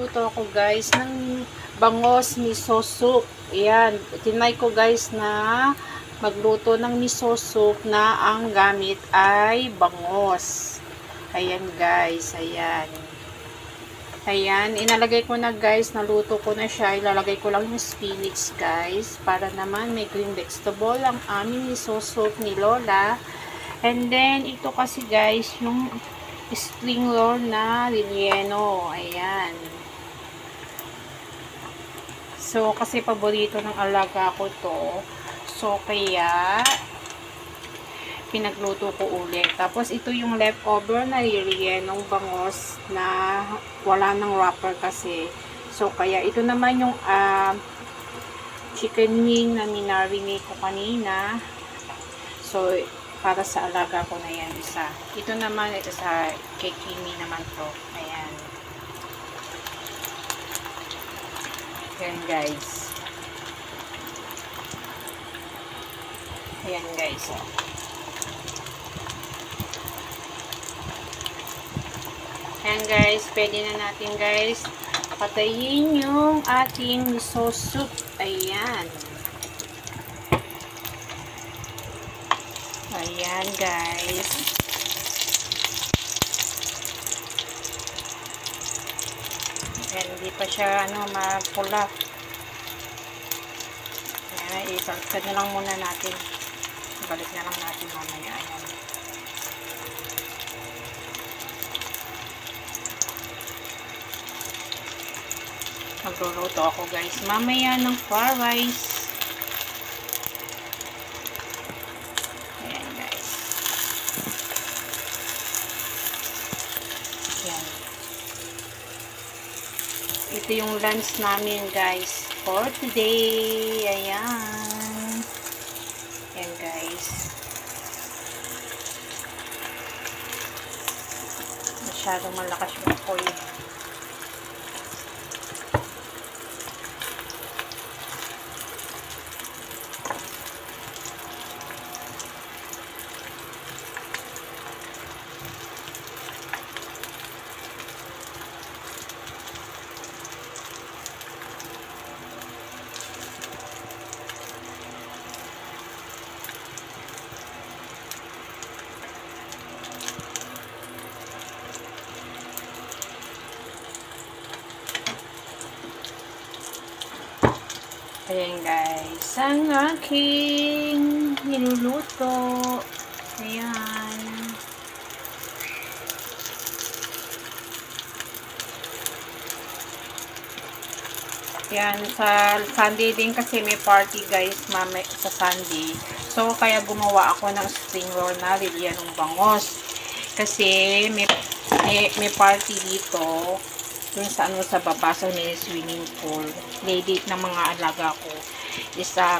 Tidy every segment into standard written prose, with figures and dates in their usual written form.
magluluto ako guys ng bangos miso soup. Ayan, tinry ko guys na magluto ng miso soup na ang gamit ay bangos. Ayan guys, ayan. Ayan, inalagay ko na guys, naluto ko na siya. Ilalagay ko lang yung spinach guys, para naman may green vegetable ang aming miso soup ni Lola. And then, ito kasi guys, yung spring roll na relleno. Ayan. So, kasi paborito ng alaga ko to. So, kaya pinagluto ko ulit. Tapos, ito yung leftover na rellenong bangos na wala ng wrapper kasi. So, kaya ito naman yung chicken wing na minarinate ko kanina. So, para sa alaga ko na yan isa. Ito naman, ito sa kay Kimi naman to. Ayan. Ayan guys. Ayan guys. Oh. Ayan guys, pwede na natin guys patayin yung ating miso soup. Ayan. Ayan guys. Ayan, hindi pa siya mapula. Ayan, ibalik na lang muna natin. Balik na lang natin mamaya. Ayan. Magluluto ako guys mamaya ng fried rice. Ayan guys. Ayan. Ito yung lunch namin guys for today. Ayan. Ayan guys. Masyadong malakas yung apoy. Ayan guys, ang aking niluluto. Ayan. Ayan, sa Sunday din kasi may party guys, sa Sunday. So, kaya gumawa ako ng spring roll na rellenong bangos. Kasi may party dito. Dun sa sa baba sa swimming pool. Playdate ng mga alaga ko.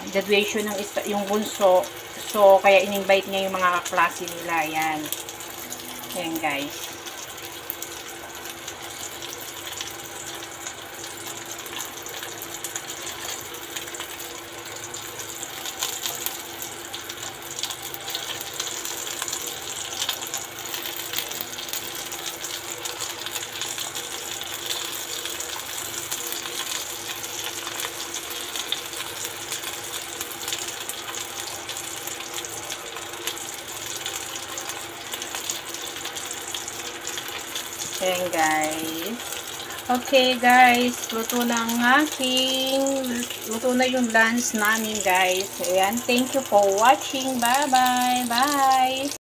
Graduation ng yung bunso. So, kaya in-invite niya yung mga kaklase nila. Yan. Yan guys. Ayan guys. Okay guys, luto na yung lunch namin guys. Ayan, thank you for watching. Bye bye. Bye.